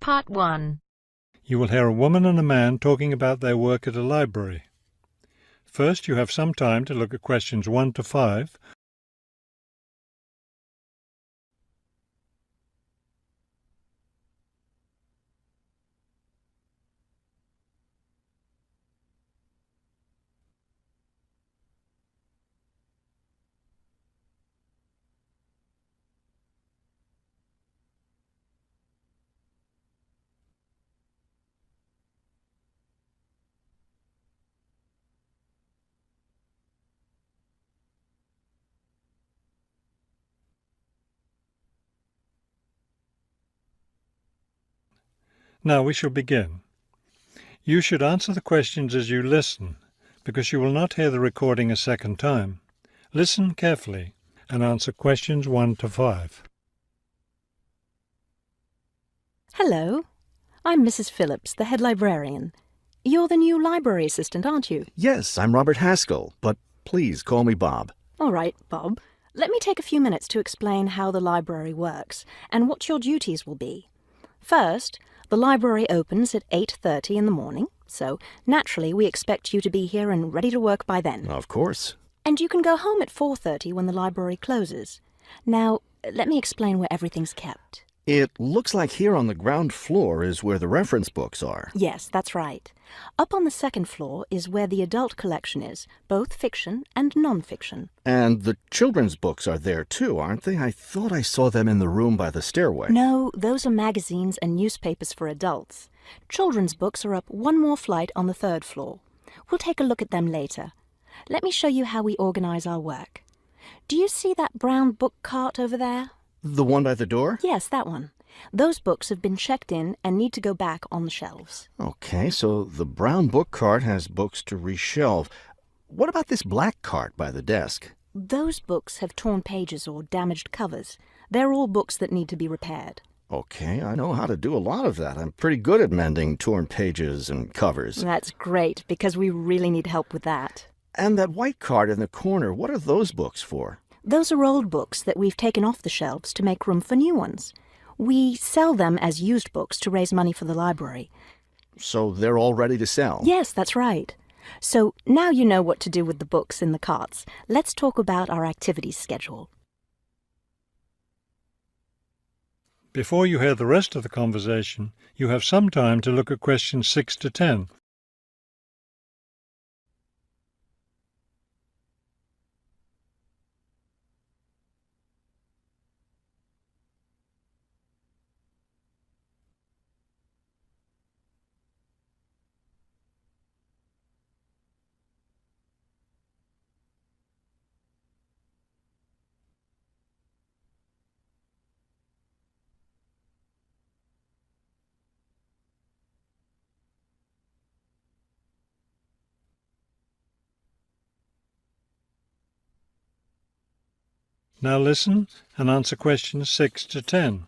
Part 1. You will hear a woman and a man talking about their work at a library. First, you have some time to look at questions 1 to 5. Now we shall begin. You should answer the questions as you listen, because you will not hear the recording a second time. Listen carefully and answer questions 1 to 5. Hello, I'm Mrs. Phillips, the head librarian. You're the new library assistant, aren't you? Yes, I'm Robert Haskell, but please call me Bob. All right, Bob. Let me take a few minutes to explain how the library works and what your duties will be. First, the library opens at 8:30 in the morning, so naturally we expect you to be here and ready to work by then. Of course. And you can go home at 4:30 when the library closes. Now, let me explain where everything's kept. It looks like here on the ground floor is where the reference books are. Yes, that's right. Up on the second floor is where the adult collection is, both fiction and non-fiction. And the children's books are there too, aren't they? I thought I saw them in the room by the stairway. No, those are magazines and newspapers for adults. Children's books are up one more flight on the third floor. We'll take a look at them later. Let me show you how we organize our work. Do you see that brown book cart over there? The one by the door? Yes, that one. Those books have been checked in and need to go back on the shelves. Okay, so the brown book cart has books to reshelve. What about this black cart by the desk? Those books have torn pages or damaged covers. They're all books that need to be repaired. Okay, I know how to do a lot of that. I'm pretty good at mending torn pages and covers. That's great, because we really need help with that. And that white cart in the corner, what are those books for? Those are old books that we've taken off the shelves to make room for new ones. We sell them as used books to raise money for the library. So they're all ready to sell? Yes, that's right. So now you know what to do with the books in the carts. Let's talk about our activities schedule. Before you hear the rest of the conversation, you have some time to look at questions 6 to 10. Now listen and answer questions 6 to 10.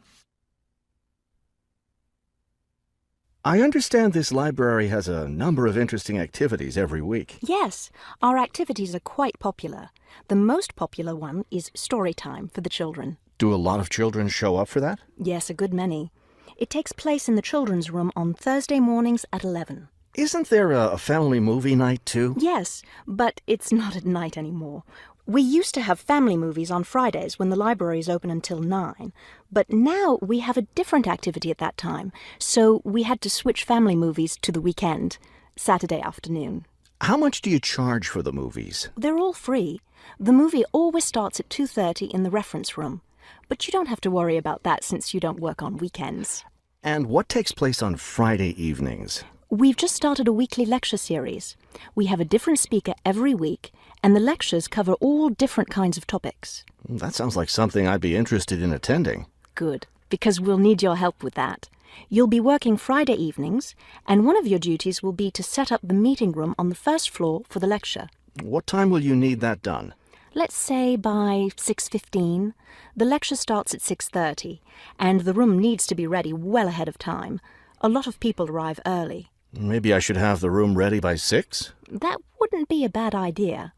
I understand this library has a number of interesting activities every week. Yes, our activities are quite popular. The most popular one is story time for the children. Do a lot of children show up for that? Yes, a good many. It takes place in the children's room on Thursday mornings at 11. Isn't there a family movie night too? Yes, but it's not at night anymore. We used to have family movies on Fridays when the library is open until 9, but now we have a different activity at that time, so we had to switch family movies to the weekend, Saturday afternoon. How much do you charge for the movies? They're all free. The movie always starts at 2:30 in the reference room, but you don't have to worry about that since you don't work on weekends. And what takes place on Friday evenings? We've just started a weekly lecture series. We have a different speaker every week, and the lectures cover all different kinds of topics. That sounds like something I'd be interested in attending. Good, because we'll need your help with that. You'll be working Friday evenings, and one of your duties will be to set up the meeting room on the first floor for the lecture. What time will you need that done? Let's say by 6:15. The lecture starts at 6:30, and the room needs to be ready well ahead of time. A lot of people arrive early. Maybe I should have the room ready by 6? That wouldn't be a bad idea.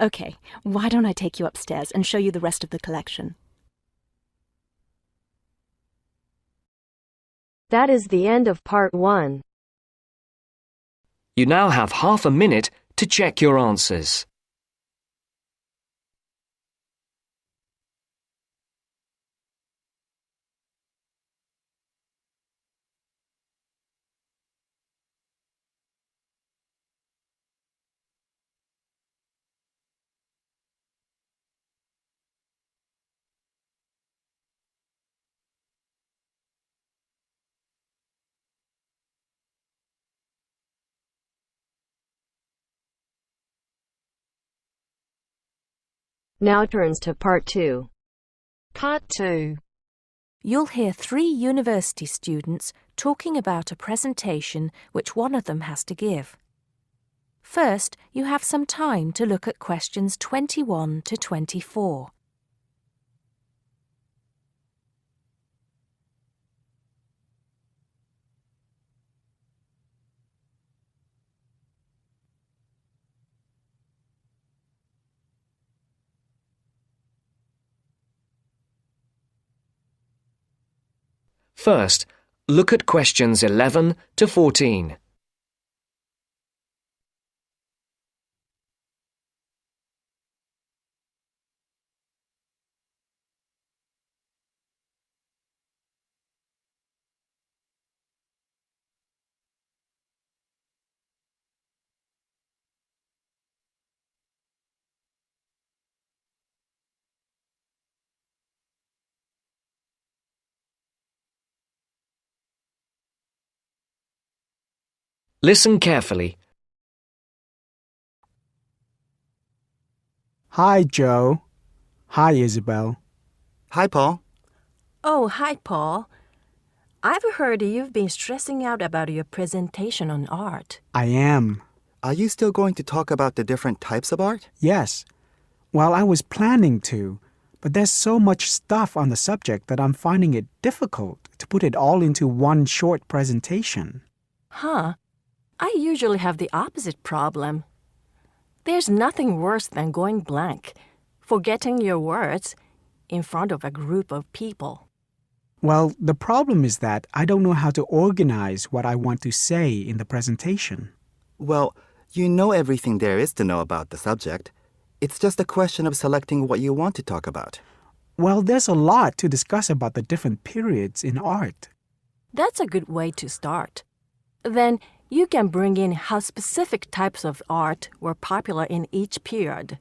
Okay, why don't I take you upstairs and show you the rest of the collection? That is the end of part 1. You now have half a minute to check your answers. Now turns to part 2. Part 2. You'll hear 3 university students talking about a presentation which one of them has to give. First, you have some time to look at questions 21 to 24. First, look at questions 11 to 14. Listen carefully. Hi, Joe. Hi, Isabel. Hi, Paul. Oh, hi, Paul. I've heard you've been stressing out about your presentation on art. I am. Are you still going to talk about the different types of art? Yes. Well, I was planning to, but there's so much stuff on the subject that I'm finding it difficult to put it all into one short presentation. Huh? I usually have the opposite problem. There's nothing worse than going blank, forgetting your words in front of a group of people. Well, the problem is that I don't know how to organize what I want to say in the presentation. Well, you know everything there is to know about the subject. It's just a question of selecting what you want to talk about. Well, there's a lot to discuss about the different periods in art. That's a good way to start. Then you can bring in how specific types of art were popular in each period.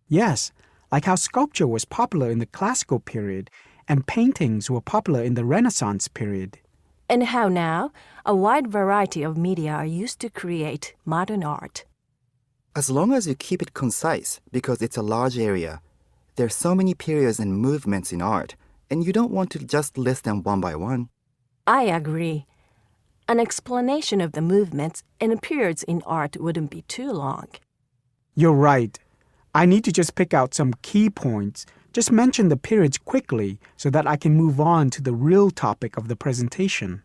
Yes, like how sculpture was popular in the classical period and paintings were popular in the Renaissance period. And how now a wide variety of media are used to create modern art. As long as you keep it concise, because it's a large area, there's so many periods and movements in art, and you don't want to just list them one by one. I agree. An explanation of the movements and periods in art wouldn't be too long. You're right. I need to just pick out some key points. Just mention the periods quickly so that I can move on to the real topic of the presentation.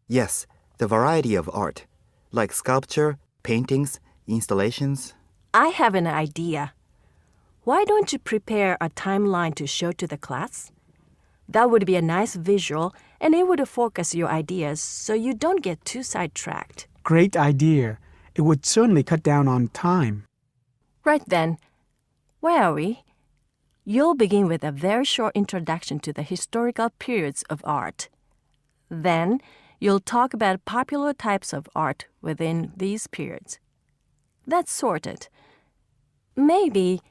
Yes, the variety of art, like sculpture, paintings, installations. I have an idea. Why don't you prepare a timeline to show to the class? That would be a nice visual, and it would focus your ideas so you don't get too sidetracked. Great idea. It would certainly cut down on time. Right then. Where are we? You'll begin with a very short introduction to the historical periods of art. Then, you'll talk about popular types of art within these periods. That's sorted. Maybe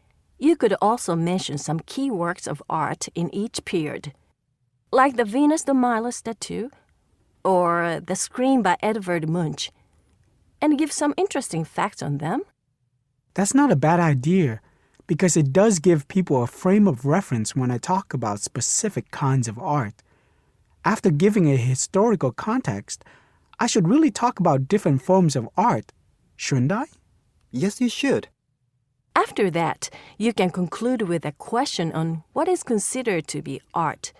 you could also mention some key works of art in each period, like the Venus de Milo statue or the Scream by Edvard Munch, and give some interesting facts on them. That's not a bad idea, because it does give people a frame of reference when I talk about specific kinds of art. After giving a historical context, I should really talk about different forms of art, shouldn't I? Yes, you should. After that, you can conclude with a question on what is considered to be art.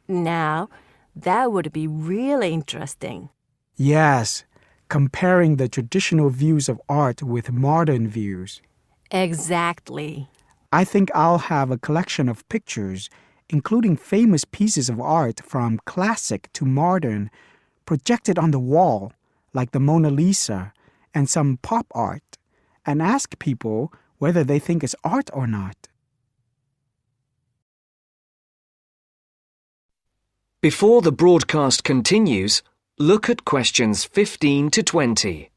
Now, that would be really interesting. Yes, comparing the traditional views of art with modern views. Exactly. I think I'll have a collection of pictures, including famous pieces of art from classic to modern, project it on the wall, like the Mona Lisa and some pop art, and ask people whether they think it's art or not. Before the broadcast continues, look at questions 15 to 20.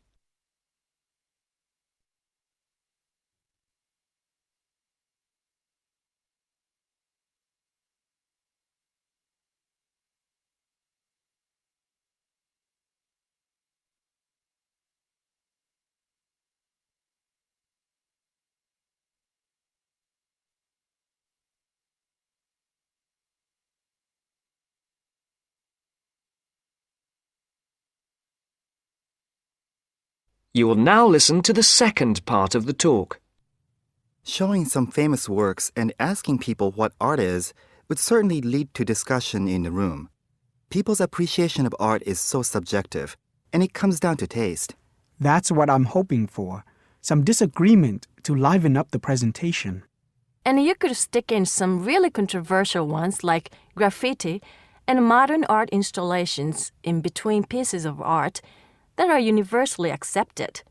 You will now listen to the second part of the talk. Showing some famous works and asking people what art is would certainly lead to discussion in the room. People's appreciation of art is so subjective, and it comes down to taste. That's what I'm hoping for, some disagreement to liven up the presentation. And you could stick in some really controversial ones like graffiti and modern art installations in between pieces of art that are universally accepted,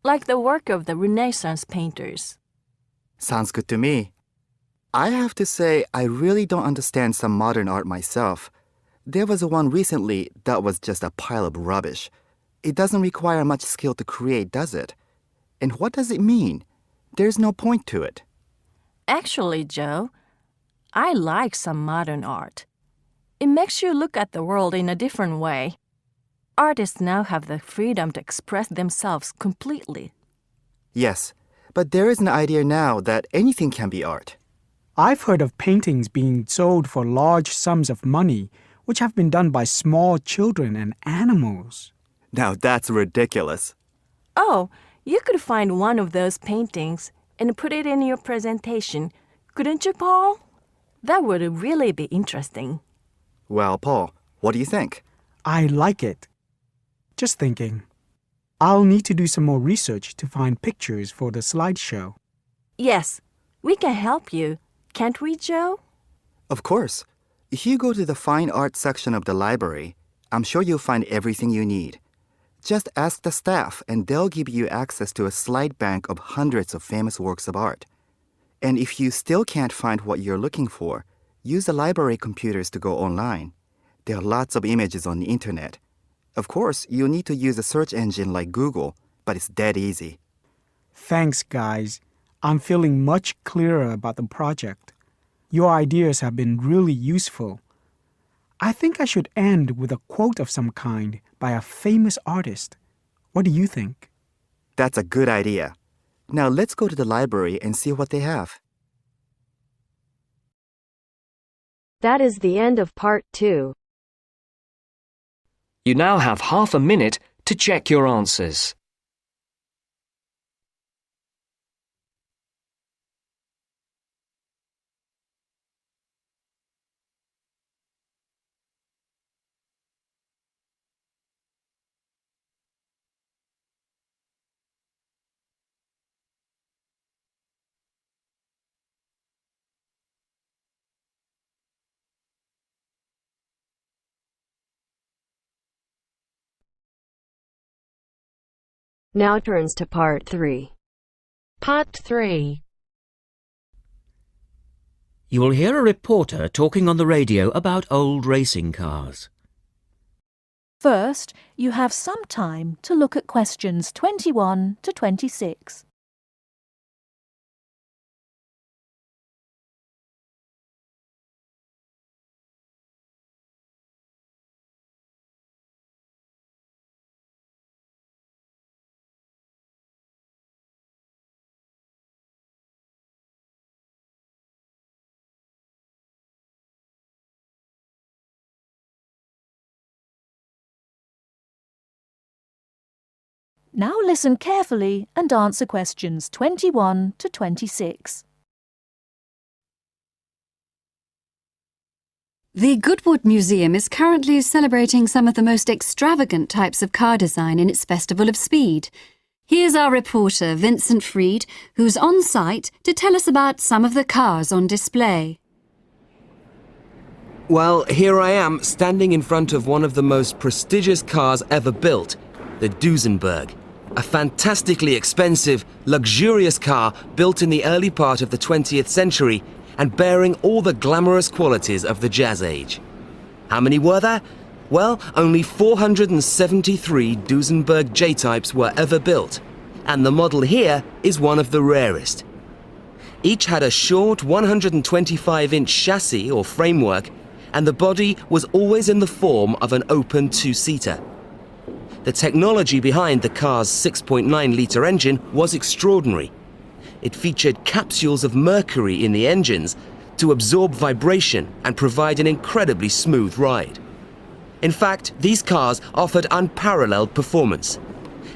like the work of the Renaissance painters. Sounds good to me. I have to say, I really don't understand some modern art myself. There was one recently that was just a pile of rubbish. It doesn't require much skill to create, does it? And what does it mean? There's no point to it. Actually, Joe, I like some modern art. It makes you look at the world in a different way. Artists now have the freedom to express themselves completely. Yes, but there is an idea now that anything can be art. I've heard of paintings being sold for large sums of money, which have been done by small children and animals. Now that's ridiculous. Oh, you could find one of those paintings and put it in your presentation, couldn't you, Paul? That would really be interesting. Well, Paul, what do you think? I like it. Just thinking. I'll need to do some more research to find pictures for the slideshow. Yes, we can help you, can't we, Joe? Of course. If you go to the fine art section of the library, I'm sure you'll find everything you need. Just ask the staff and they'll give you access to a slide bank of hundreds of famous works of art. And if you still can't find what you're looking for, use the library computers to go online. There are lots of images on the internet. Of course, you'll need to use a search engine like Google, but it's dead easy. Thanks, guys. I'm feeling much clearer about the project. Your ideas have been really useful. I think I should end with a quote of some kind by a famous artist. What do you think? That's a good idea. Now let's go to the library and see what they have. That is the end of part 2. You now have half a minute to check your answers. Now turns to part 3. Part 3. You will hear a reporter talking on the radio about old racing cars. First, you have some time to look at questions 21 to 26. Now listen carefully and answer questions 21 to 26. The Goodwood Museum is currently celebrating some of the most extravagant types of car design in its Festival of Speed. Here's our reporter, Vincent Freed, who's on site to tell us about some of the cars on display. Well, here I am, standing in front of one of the most prestigious cars ever built, the Duesenberg. A fantastically expensive, luxurious car built in the early part of the 20th century and bearing all the glamorous qualities of the Jazz Age. How many were there? Well, only 473 Duesenberg J-types were ever built, and the model here is one of the rarest. Each had a short 125-inch chassis or framework, and the body was always in the form of an open two-seater. The technology behind the car's 6.9-litre engine was extraordinary. It featured capsules of mercury in the engines to absorb vibration and provide an incredibly smooth ride. In fact, these cars offered unparalleled performance.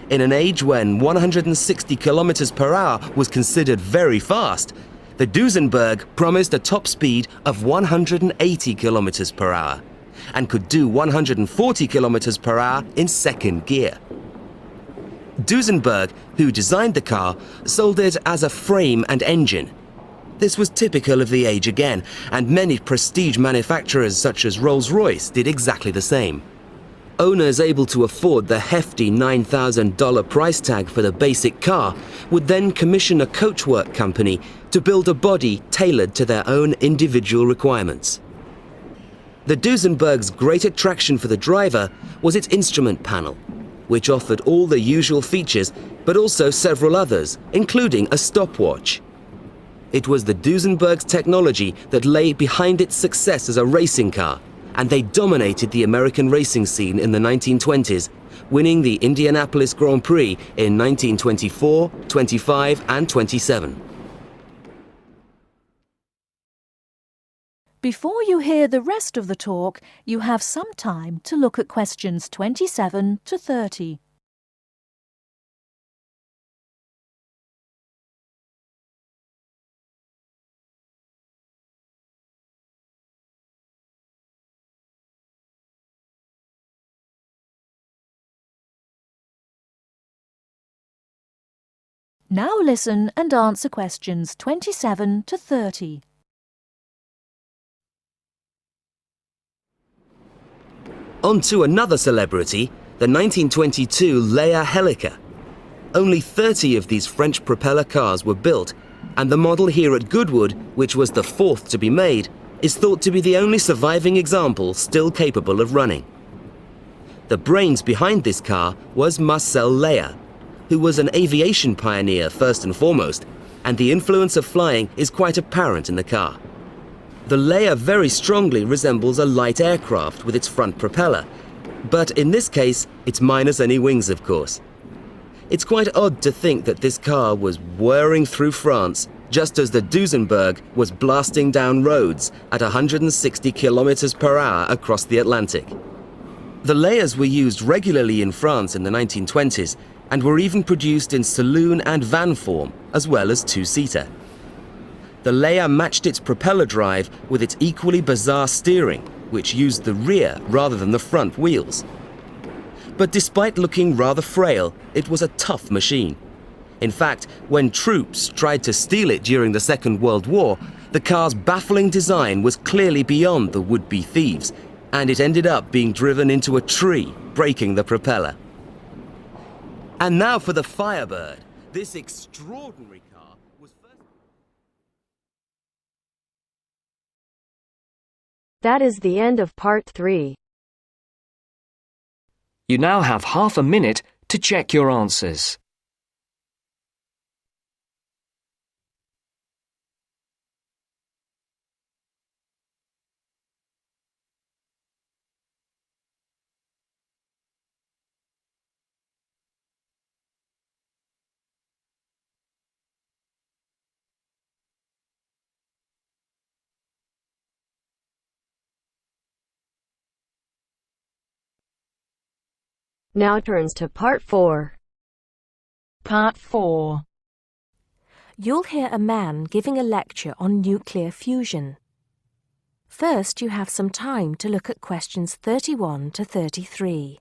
In an age when 160 kilometers per hour was considered very fast, the Duesenberg promised a top speed of 180 kilometers per hour and could do 140 kilometers per hour in second gear. Duesenberg, who designed the car, sold it as a frame and engine. This was typical of the age again, and many prestige manufacturers such as Rolls-Royce did exactly the same. Owners able to afford the hefty $9,000 price tag for the basic car would then commission a coachwork company to build a body tailored to their own individual requirements. The Duesenberg's great attraction for the driver was its instrument panel, which offered all the usual features, but also several others, including a stopwatch. It was the Duesenberg's technology that lay behind its success as a racing car, and they dominated the American racing scene in the 1920s, winning the Indianapolis Grand Prix in 1924, 25, and 27. Before you hear the rest of the talk, you have some time to look at questions 27 to 30. Now listen and answer questions 27 to 30. On to another celebrity, the 1922 Leia Helica. Only 30 of these French propeller cars were built, and the model here at Goodwood, which was the fourth to be made, is thought to be the only surviving example still capable of running. The brains behind this car was Marcel Leia, who was an aviation pioneer first and foremost, and the influence of flying is quite apparent in the car. The Leia very strongly resembles a light aircraft with its front propeller, but in this case, it's minus any wings, of course. It's quite odd to think that this car was whirring through France just as the Duesenberg was blasting down roads at 160 kilometers per hour across the Atlantic. The Leias were used regularly in France in the 1920s and were even produced in saloon and van form, as well as two-seater. The Leia matched its propeller drive with its equally bizarre steering, which used the rear rather than the front wheels. But despite looking rather frail, it was a tough machine. In fact, when troops tried to steal it during the Second World War, the car's baffling design was clearly beyond the would-be thieves, and it ended up being driven into a tree, breaking the propeller. And now for the Firebird. This extraordinary car was first... That is the end of part 3. You now have half a minute to check your answers. Now turns to part 4. Part 4. You'll hear a man giving a lecture on nuclear fusion. First, you have some time to look at questions 31 to 33.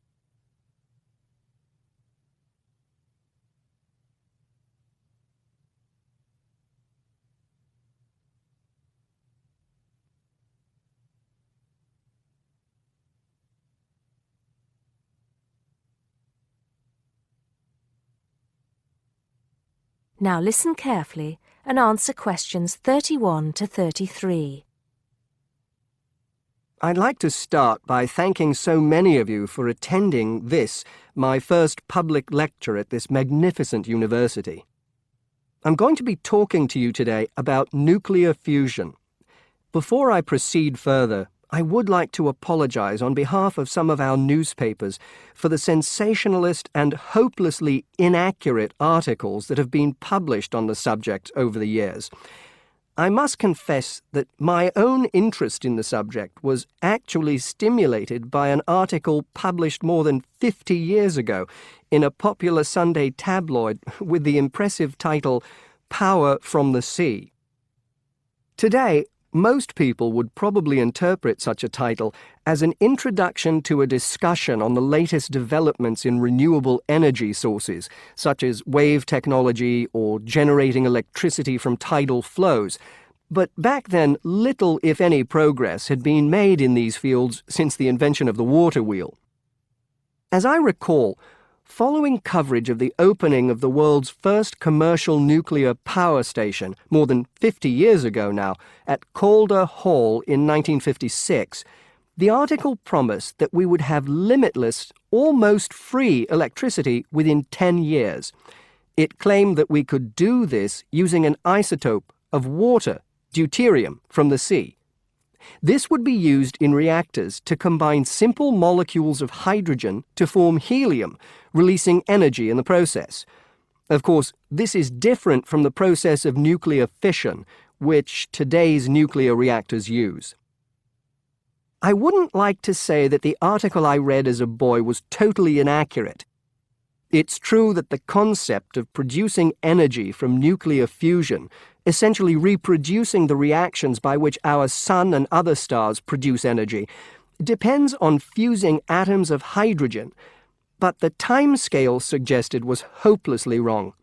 Now listen carefully and answer questions 31 to 33. I'd like to start by thanking so many of you for attending this, my first public lecture at this magnificent university. I'm going to be talking to you today about nuclear fusion. Before I proceed further, I would like to apologize on behalf of some of our newspapers for the sensationalist and hopelessly inaccurate articles that have been published on the subject over the years. I must confess that my own interest in the subject was actually stimulated by an article published more than 50 years ago in a popular Sunday tabloid with the impressive title, Power from the Sea. Today, most people would probably interpret such a title as an introduction to a discussion on the latest developments in renewable energy sources, such as wave technology or generating electricity from tidal flows. But back then, little, if any, progress had been made in these fields since the invention of the water wheel. As I recall, following coverage of the opening of the world's first commercial nuclear power station, more than 50 years ago now, at Calder Hall in 1956, the article promised that we would have limitless, almost free electricity within 10 years. It claimed that we could do this using an isotope of water, deuterium, from the sea. This would be used in reactors to combine simple molecules of hydrogen to form helium, releasing energy in the process. Of course, this is different from the process of nuclear fission, which today's nuclear reactors use. I wouldn't like to say that the article I read as a boy was totally inaccurate. It's true that the concept of producing energy from nuclear fusion, essentially reproducing the reactions by which our sun and other stars produce energy, depends on fusing atoms of hydrogen, but the timescale suggested was hopelessly wrong.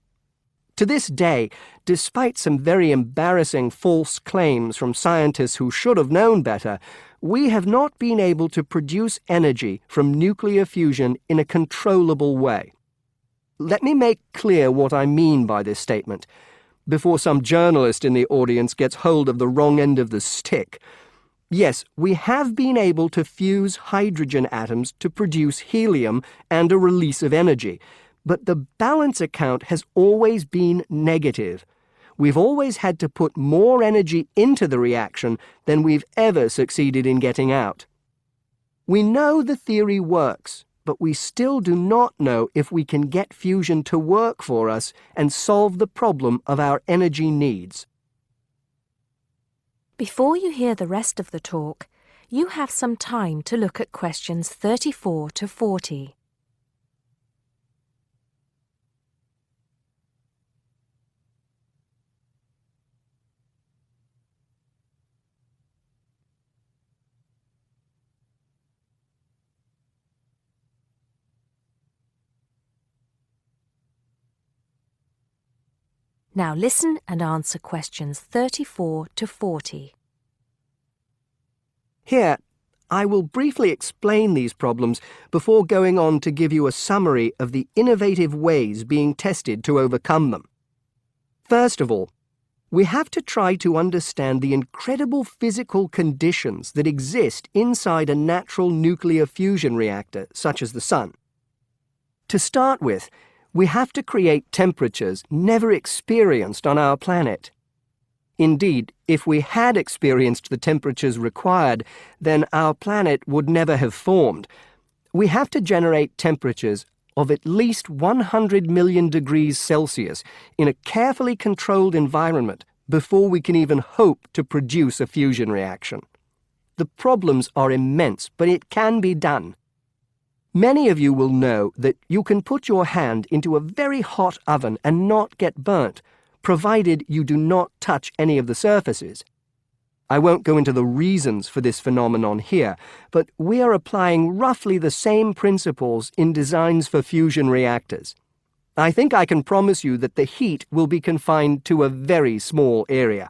To this day, despite some very embarrassing false claims from scientists who should have known better, we have not been able to produce energy from nuclear fusion in a controllable way. Let me make clear what I mean by this statement, before some journalist in the audience gets hold of the wrong end of the stick. Yes, we have been able to fuse hydrogen atoms to produce helium and a release of energy, but the balance account has always been negative. We've always had to put more energy into the reaction than we've ever succeeded in getting out. We know the theory works, but we still do not know if we can get fusion to work for us and solve the problem of our energy needs. Before you hear the rest of the talk, you have some time to look at questions 34 to 40. Now listen and answer questions 34 to 40. Here, I will briefly explain these problems before going on to give you a summary of the innovative ways being tested to overcome them. First of all, we have to try to understand the incredible physical conditions that exist inside a natural nuclear fusion reactor, such as the sun. To start with, we have to create temperatures never experienced on our planet. Indeed, if we had experienced the temperatures required, then our planet would never have formed. We have to generate temperatures of at least 100 million degrees Celsius in a carefully controlled environment before we can even hope to produce a fusion reaction. The problems are immense, but it can be done. Many of you will know that you can put your hand into a very hot oven and not get burnt, provided you do not touch any of the surfaces. I won't go into the reasons for this phenomenon here, but we are applying roughly the same principles in designs for fusion reactors. I think I can promise you that the heat will be confined to a very small area.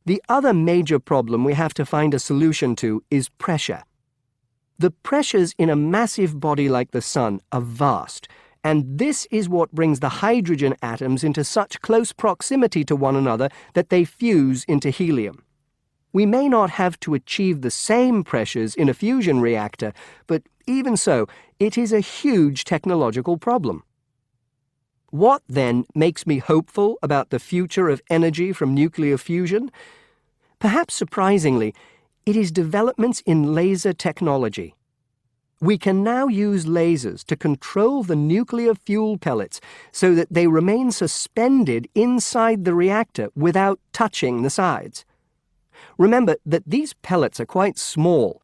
The other major problem we have to find a solution to is pressure. The pressures in a massive body like the sun are vast, And this is what brings the hydrogen atoms into such close proximity to one another that they fuse into helium. We may not have to achieve the same pressures in a fusion reactor, but even so, it is a huge technological problem. What, then, makes me hopeful about the future of energy from nuclear fusion? Perhaps surprisingly, it is developments in laser technology. We can now use lasers to control the nuclear fuel pellets so that they remain suspended inside the reactor without touching the sides. Remember that these pellets are quite small,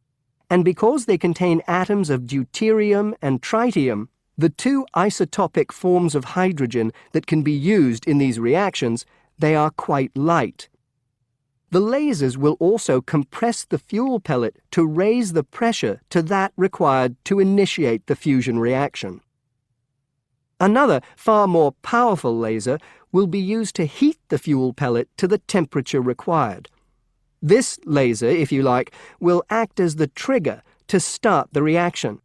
and because they contain atoms of deuterium and tritium, the two isotopic forms of hydrogen that can be used in these reactions, they are quite light. The lasers will also compress the fuel pellet to raise the pressure to that required to initiate the fusion reaction. Another, far more powerful laser will be used to heat the fuel pellet to the temperature required. This laser, if you like, will act as the trigger to start the reaction.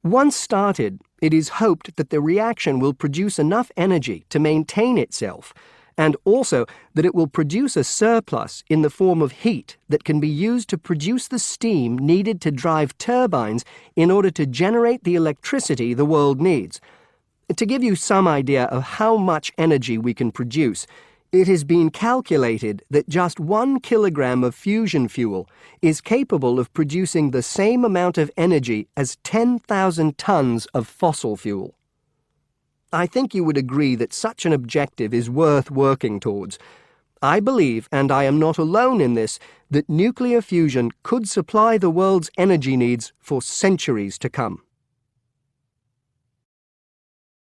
Once started, it is hoped that the reaction will produce enough energy to maintain itself, and also that it will produce a surplus in the form of heat that can be used to produce the steam needed to drive turbines in order to generate the electricity the world needs. To give you some idea of how much energy we can produce, it has been calculated that just 1 kilogram of fusion fuel is capable of producing the same amount of energy as 10,000 tons of fossil fuel. I think you would agree that such an objective is worth working towards. I believe, and I am not alone in this, that nuclear fusion could supply the world's energy needs for centuries to come.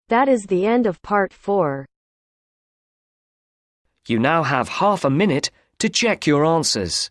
That is the end of part 4. You now have half a minute to check your answers.